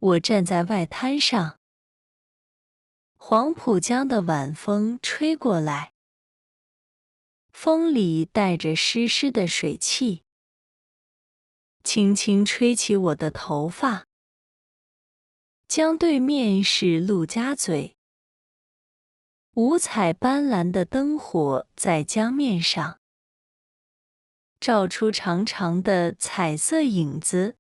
我站在外滩上，黄浦江的晚风吹过来，风里带着湿湿的水汽，轻轻吹起我的头发。江对面是陆家嘴，五彩斑斓的灯火在江面上照出长长的彩色影子。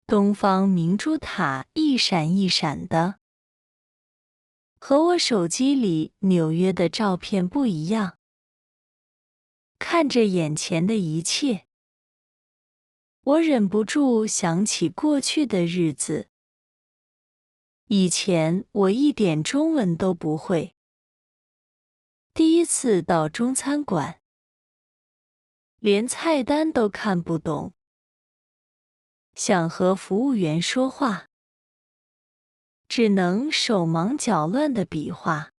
东方明珠塔一闪一闪的，和我手机里纽约的照片不一样。看着眼前的一切，我忍不住想起过去的日子。以前我一点中文都不会，第一次到中餐馆，连菜单都看不懂，想和服务员说话，只能手忙脚乱地比划。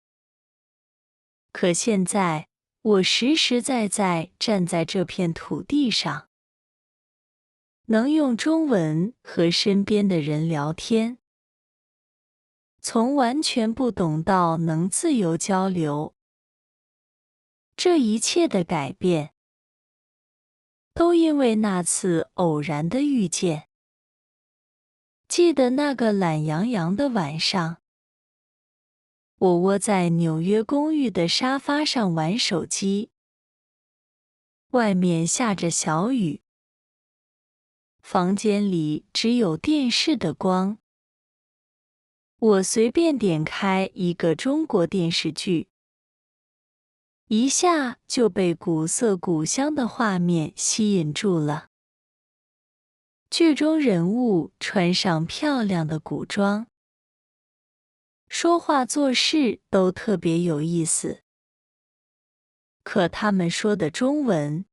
可现在，我实实在在站在这片土地上，能用中文和身边的人聊天，从完全不懂到能自由交流。这一切的改变，都因为那次偶然的遇见。记得那个懒洋洋的晚上，我窝在纽约公寓的沙发上玩手机，外面下着小雨，房间里只有电视的光。我随便点开一个中国电视剧，一下就被古色古香的画面吸引住了。剧中人物穿上漂亮的古装，说话做事都特别有意思。可他们说的中文，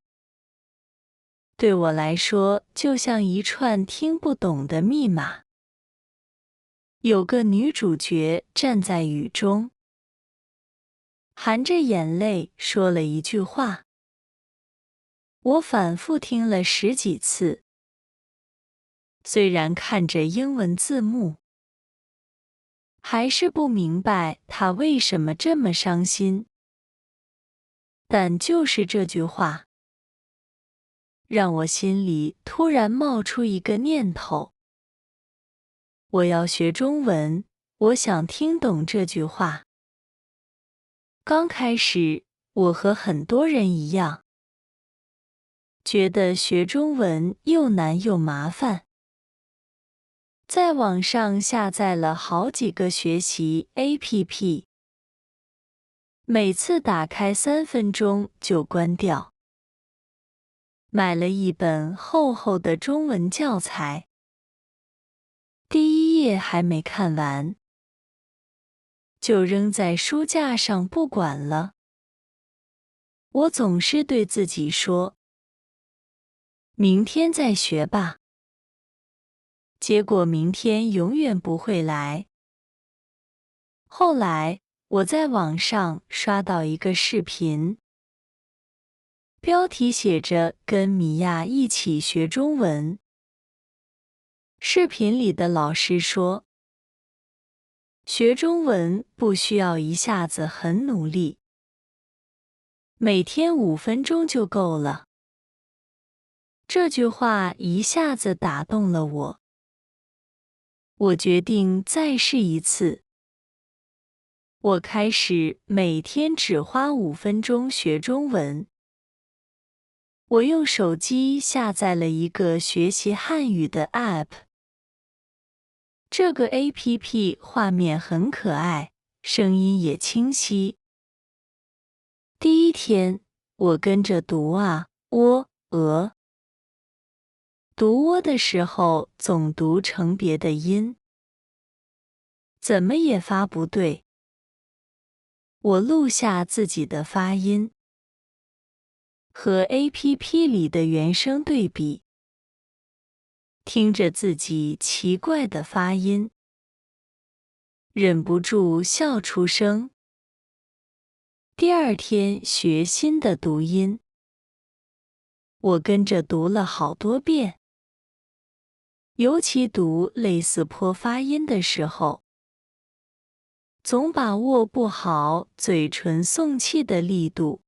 对我来说就像一串听不懂的密码。有个女主角站在雨中，含着眼泪说了一句话，我反复听了10几次。虽然看着英文字幕，还是不明白她为什么这么伤心。但就是这句话，让我心里突然冒出一个念头：我要学中文，我想听懂这句话。刚开始，我和很多人一样，觉得学中文又难又麻烦，在网上下载了好几个学习 APP， 每次打开3分钟就关掉。买了一本厚厚的中文教材，第1页还没看完，就扔在书架上不管了。我总是对自己说，明天再学吧。结果明天永远不会来。后来，我在网上刷到一个视频，标题写着跟米娅一起学中文。视频里的老师说，学中文不需要一下子很努力，每天5分钟就够了。这句话一下子打动了我，我决定再试一次。我开始每天只花5分钟学中文。我用手机下载了一个学习汉语的 App。这个 APP 画面很可爱，声音也清晰。第1天，我跟着读啊喔读喔的时候总读成别的音，怎么也发不对。我录下自己的发音，和 APP 里的原声对比，听着自己奇怪的发音，忍不住笑出声。第2天学新的读音，我跟着读了好多遍，尤其读类似破发音的时候，总把握不好嘴唇送气的力度。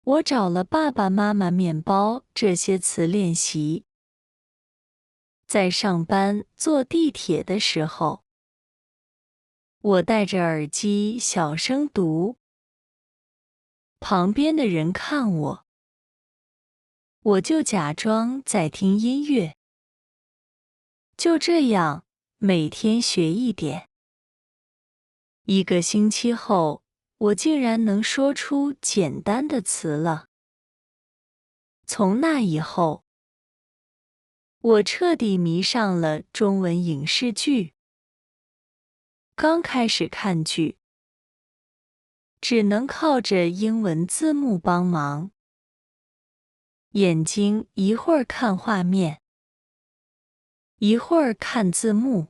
我找了爸爸妈妈面包这些词练习。在上班坐地铁的时候，我戴着耳机小声读，旁边的人看我，我就假装在听音乐。就这样，每天学一点。1个星期后，我竟然能说出简单的词了。从那以后，我彻底迷上了中文影视剧。刚开始看剧，只能靠着英文字幕帮忙，眼睛一会儿看画面，一会儿看字幕，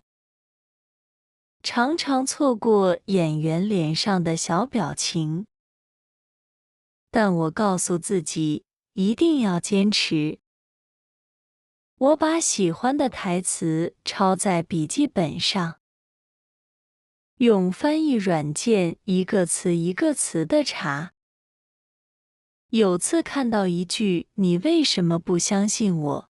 常常错过演员脸上的小表情。但我告诉自己，一定要坚持。我把喜欢的台词抄在笔记本上，用翻译软件一个词一个词的查。有次看到一句“你为什么不相信我”，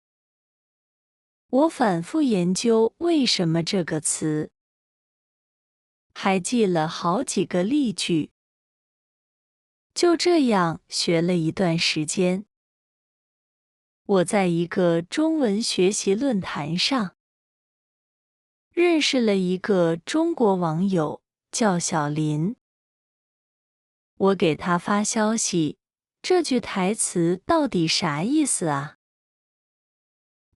我反复研究“为什么”这个词，还记了好几个例句。就这样学了一段时间。我在一个中文学习论坛上，认识了一个中国网友，叫小林。我给他发消息，这句台词到底啥意思啊？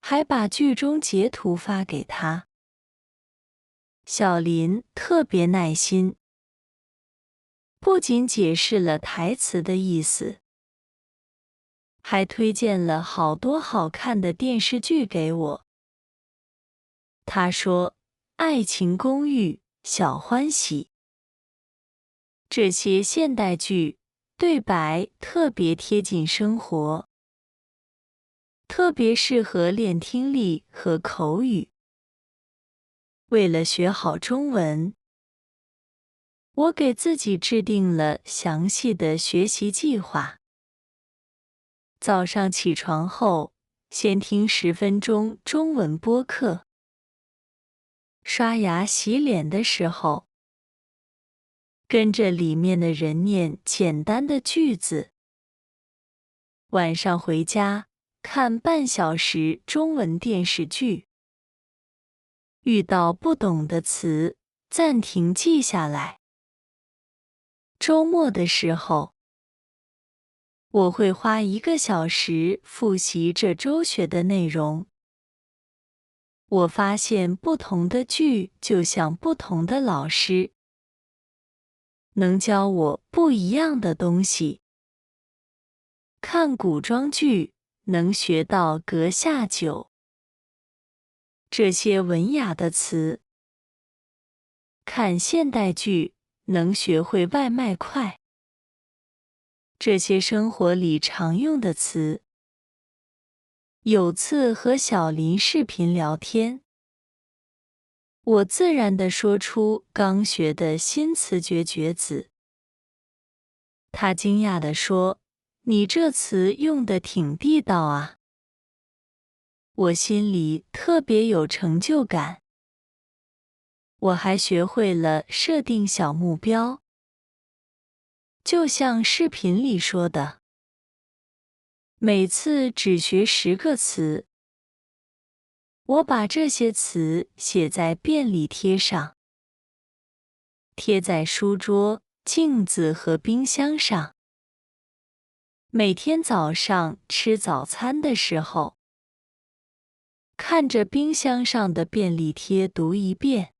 还把剧中截图发给他。小林特别耐心，不仅解释了台词的意思，还推荐了好多好看的电视剧给我。他说，《爱情公寓》、《小欢喜》这些现代剧对白特别贴近生活，特别适合练听力和口语。为了学好中文，我给自己制定了详细的学习计划。早上起床后，先听10分钟中文播客。刷牙洗脸的时候，跟着里面的人念简单的句子。晚上回家，看半小时中文电视剧。遇到不懂的词，暂停记下来。周末的时候，我会花1个小时复习这周学的内容。我发现不同的剧就像不同的老师，能教我不一样的东西。看古装剧能学到阁下酒这些文雅的词，看现代剧能学会外卖快这些生活里常用的词。有次和小林视频聊天，我自然地说出刚学的新词诀诀子。他惊讶地说：“你这词用得挺地道啊。”我心里特别有成就感。我还学会了设定小目标，就像视频里说的，每次只学10个词。我把这些词写在便利贴上，贴在书桌、镜子和冰箱上。每天早上吃早餐的时候，看着冰箱上的便利贴读一遍。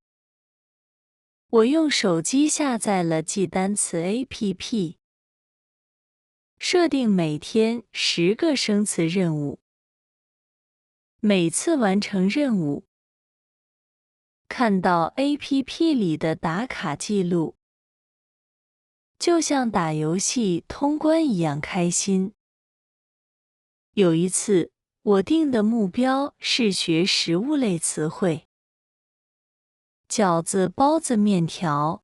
我用手机下载了记单词 APP， 设定每天10个生词任务。每次完成任务，看到 APP 里的打卡记录，就像打游戏通关一样开心。有一次，我定的目标是学食物类词汇。饺子、包子、面条，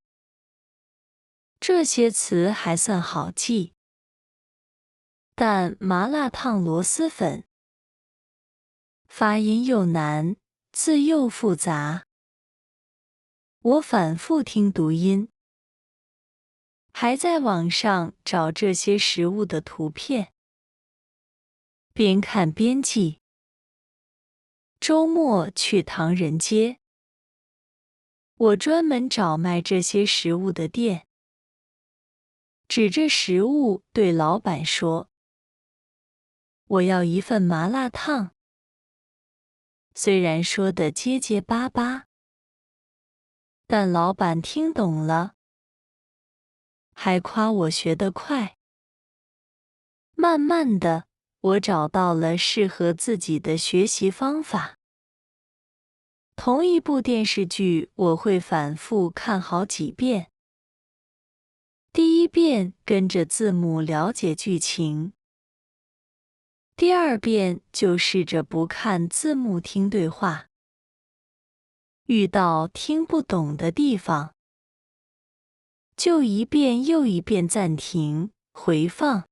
这些词还算好记。但麻辣烫、螺蛳粉，发音又难，字又复杂。我反复听读音，还在网上找这些食物的图片，边看边记。周末去唐人街，我专门找卖这些食物的店，指着食物对老板说：“我要一份麻辣烫。”虽然说得结结巴巴，但老板听懂了，还夸我学得快。慢慢的，我找到了适合自己的学习方法。同一部电视剧，我会反复看好几遍。第一遍跟着字幕了解剧情，第二遍就试着不看字幕听对话。遇到听不懂的地方，就一遍又一遍暂停、回放，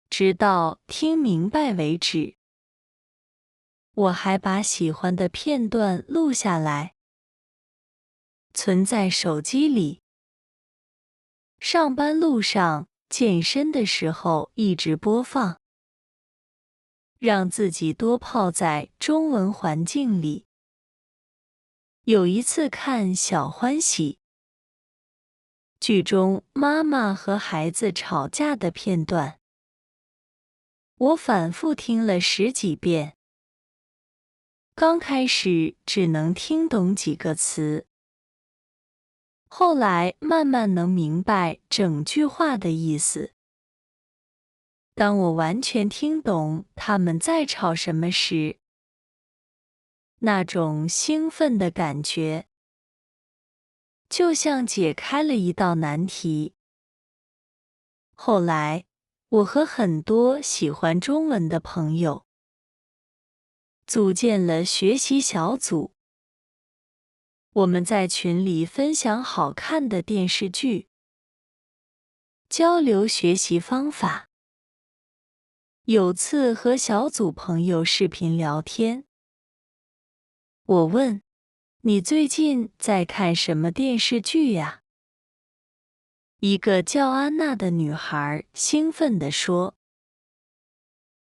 直到听明白为止。我还把喜欢的片段录下来，存在手机里。上班路上、健身的时候一直播放，让自己多泡在中文环境里。有一次看《小欢喜》，剧中妈妈和孩子吵架的片段，我反复听了10几遍。刚开始只能听懂几个词，后来慢慢能明白整句话的意思。当我完全听懂他们在吵什么时，那种兴奋的感觉，就像解开了一道难题。后来，我和很多喜欢中文的朋友组建了学习小组，我们在群里分享好看的电视剧，交流学习方法。有次和小组朋友视频聊天，我问：“你最近在看什么电视剧呀？”一个叫安娜的女孩兴奋地说：“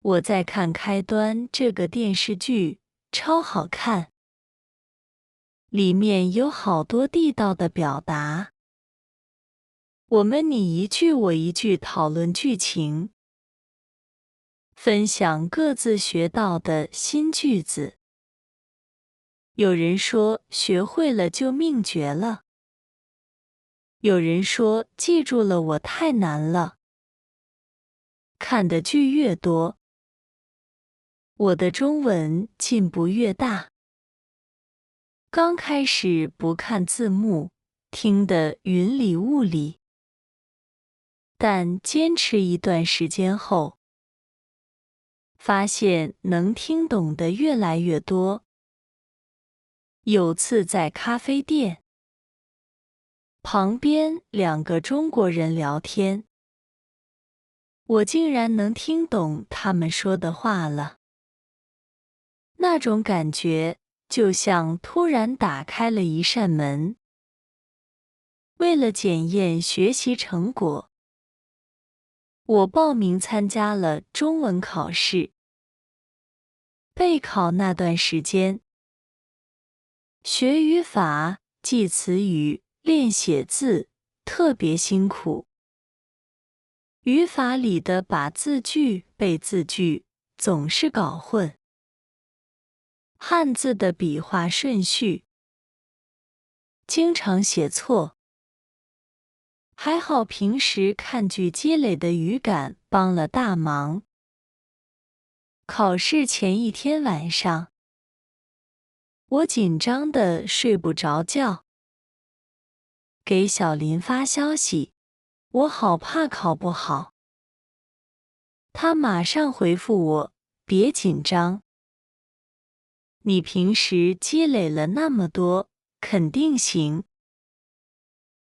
我在看《开端》这个电视剧，超好看。里面有好多地道的表达。我们你一句我一句讨论剧情，分享各自学到的新句子。有人说学会了就命绝了，有人说记住了我太难了。看的剧越多，我的中文进步越大。刚开始不看字幕，听得云里雾里，但坚持一段时间后，发现能听懂的越来越多。有次在咖啡店，旁边2个中国人聊天，我竟然能听懂他们说的话了。那种感觉就像突然打开了一扇门。为了检验学习成果，我报名参加了中文考试。备考那段时间，学语法、记词语、练写字，特别辛苦。语法里的把字句、背字句总是搞混，汉字的笔画顺序经常写错。还好平时看剧积累的语感帮了大忙。考试前一天晚上，我紧张得睡不着觉，给小林发消息，我好怕考不好。他马上回复我，别紧张。你平时积累了那么多，肯定行。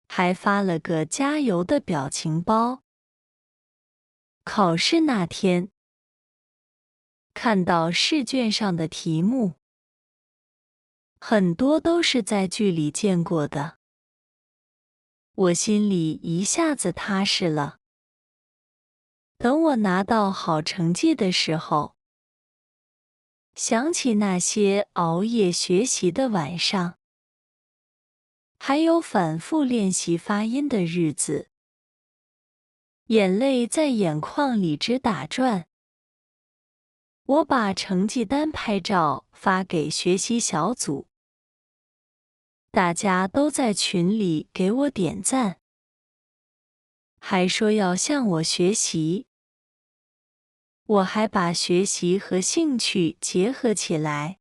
还发了个加油的表情包。考试那天，看到试卷上的题目，很多都是在剧里见过的，我心里一下子踏实了。等我拿到好成绩的时候，想起那些熬夜学习的晚上，还有反复练习发音的日子，眼泪在眼眶里直打转。我把成绩单拍照发给学习小组，大家都在群里给我点赞，还说要向我学习。我还把学习和兴趣结合起来，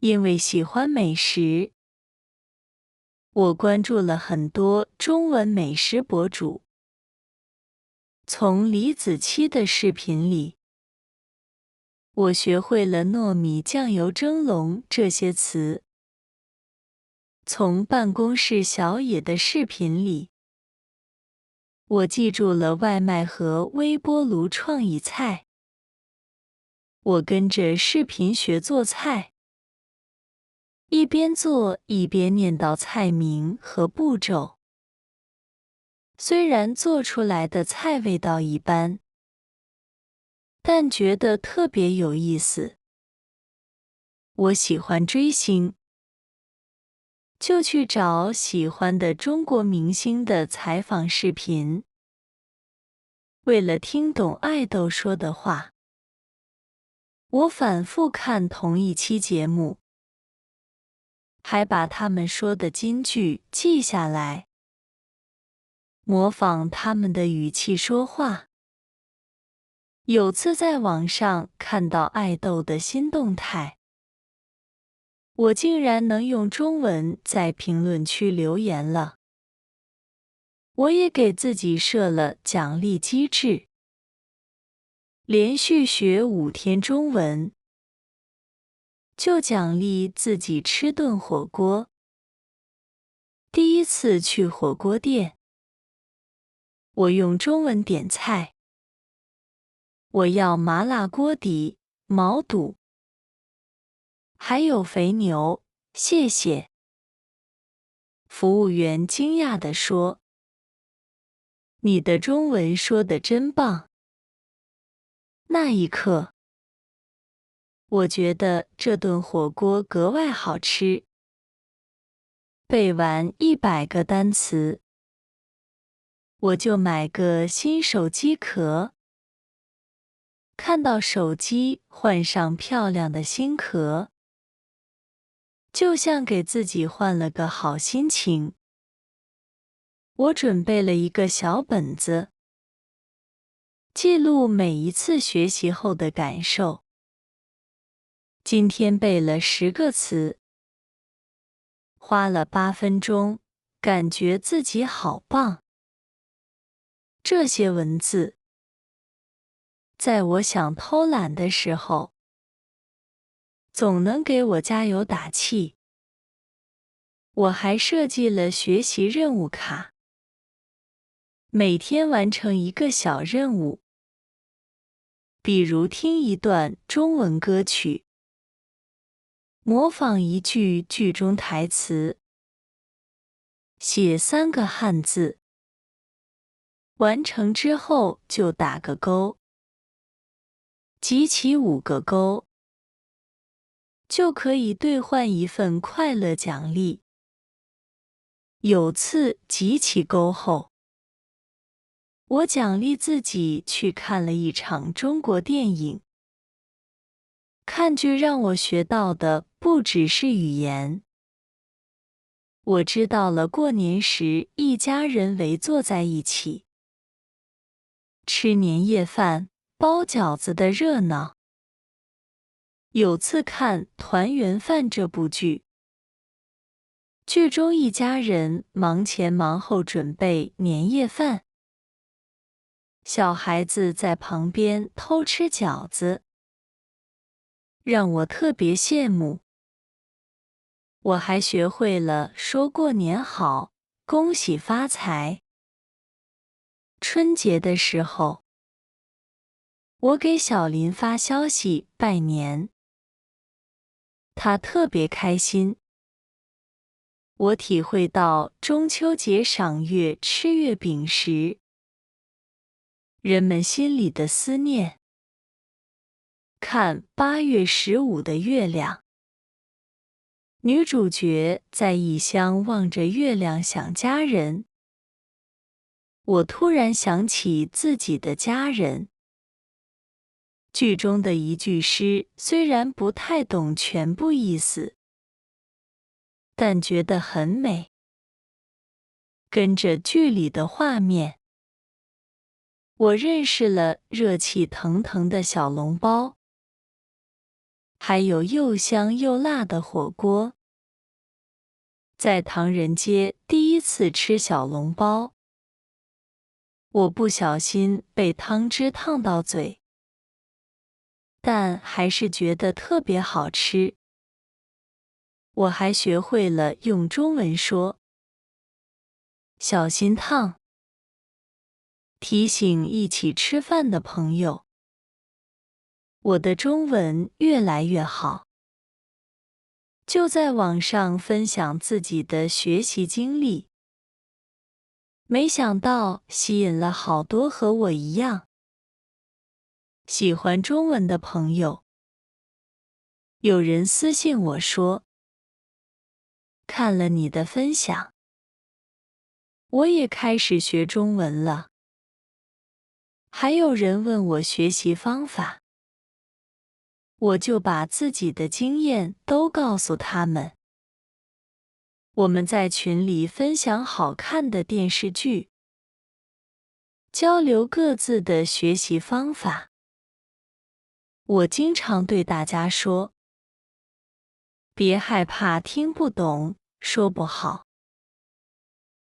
因为喜欢美食，我关注了很多中文美食博主。从李子柒的视频里，我学会了糯米酱油蒸笼这些词。从办公室小野的视频里，我记住了外卖和微波炉创意菜。我跟着视频学做菜，一边做一边念叨菜名和步骤。虽然做出来的菜味道一般，但觉得特别有意思。我喜欢追星，就去找喜欢的中国明星的采访视频。为了听懂爱豆说的话，我反复看同一期节目，还把他们说的金句记下来，模仿他们的语气说话。有次在网上看到爱豆的新动态，我竟然能用中文在评论区留言了。我也给自己设了奖励机制，连续学5天中文，就奖励自己吃顿火锅。第一次去火锅店，我用中文点菜，我要麻辣锅底、毛肚，还有肥牛，谢谢。服务员惊讶地说：“你的中文说得真棒。”那一刻，我觉得这顿火锅格外好吃。背完100个单词，我就买个新手机壳。看到手机换上漂亮的新壳，就像给自己换了个好心情。我准备了一个小本子，记录每一次学习后的感受。今天背了10个词，花了8分钟，感觉自己好棒。这些文字，在我想偷懒的时候，总能给我加油打气。我还设计了学习任务卡，每天完成一个小任务，比如听一段中文歌曲，模仿一句剧中台词，写3个汉字，完成之后就打个勾，集齐5个勾，就可以兑换一份快乐奖励。有次集齐勾后，我奖励自己去看了一场中国电影。看剧让我学到的不只是语言，我知道了过年时一家人围坐在一起，吃年夜饭、包饺子的热闹。有次看《团圆饭》这部剧，剧中一家人忙前忙后准备年夜饭，小孩子在旁边偷吃饺子，让我特别羡慕。我还学会了说过年好，恭喜发财。春节的时候，我给小林发消息拜年，他特别开心。我体会到中秋节赏月吃月饼时，人们心里的思念。看8月15的月亮，女主角在异乡望着月亮想家人。我突然想起自己的家人。剧中的一句诗虽然不太懂全部意思，但觉得很美。跟着剧里的画面，我认识了热气腾腾的小笼包，还有又香又辣的火锅。在唐人街第一次吃小笼包，我不小心被汤汁烫到嘴，但还是觉得特别好吃。我还学会了用中文说小心烫，提醒一起吃饭的朋友。我的中文越来越好，就在网上分享自己的学习经历，没想到吸引了好多和我一样喜欢中文的朋友。有人私信我说，看了你的分享，我也开始学中文了。还有人问我学习方法，我就把自己的经验都告诉他们。我们在群里分享好看的电视剧，交流各自的学习方法。我经常对大家说，别害怕听不懂，说不好，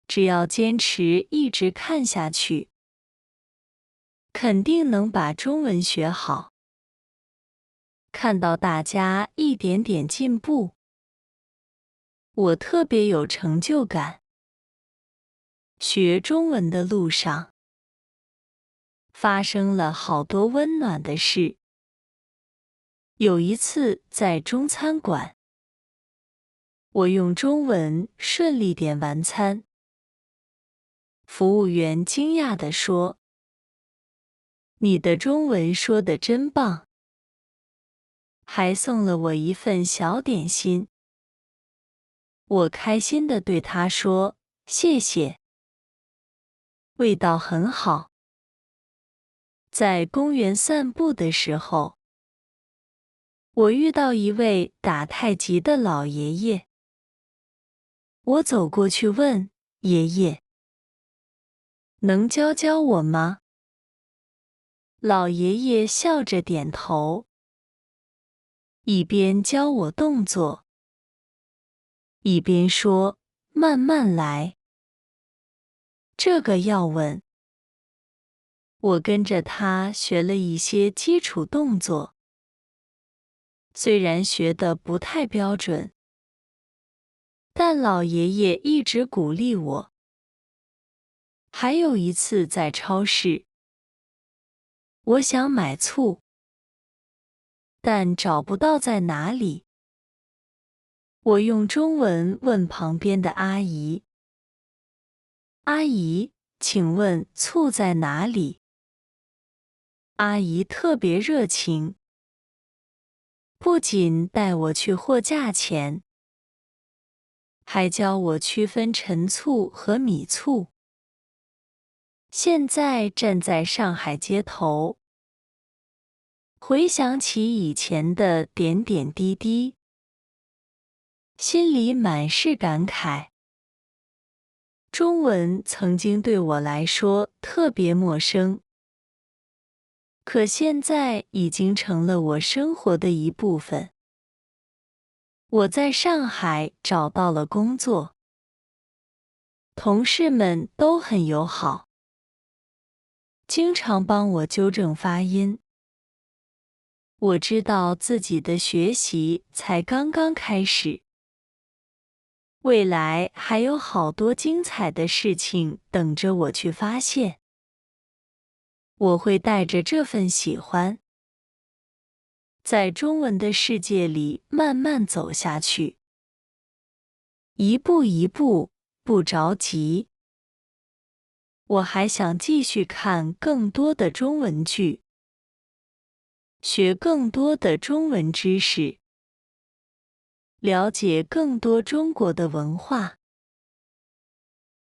只要坚持一直看下去，肯定能把中文学好。看到大家一点点进步，我特别有成就感。学中文的路上，发生了好多温暖的事。有一次在中餐馆，我用中文顺利点完餐，服务员惊讶地说：“你的中文说得真棒！”还送了我一份小点心。我开心地对他说：“谢谢。”味道很好。在公园散步的时候，我遇到一位打太极的老爷爷。我走过去问爷爷：“能教教我吗？”老爷爷笑着点头，一边教我动作，一边说：“慢慢来。”这个要稳。我跟着他学了一些基础动作，虽然学得不太标准，但老爷爷一直鼓励我。还有一次在超市，我想买醋，但找不到在哪里。我用中文问旁边的阿姨：“阿姨，请问醋在哪里？”阿姨特别热情，不仅带我去货架前，还教我区分陈醋和米醋。现在站在上海街头，回想起以前的点点滴滴，心里满是感慨。中文曾经对我来说特别陌生，可现在已经成了我生活的一部分。我在上海找到了工作，同事们都很友好。经常帮我纠正发音。我知道自己的学习才刚刚开始，未来还有好多精彩的事情等着我去发现。我会带着这份喜欢，在中文的世界里慢慢走下去，一步一步，不着急。我还想继续看更多的中文剧，学更多的中文知识，了解更多中国的文化。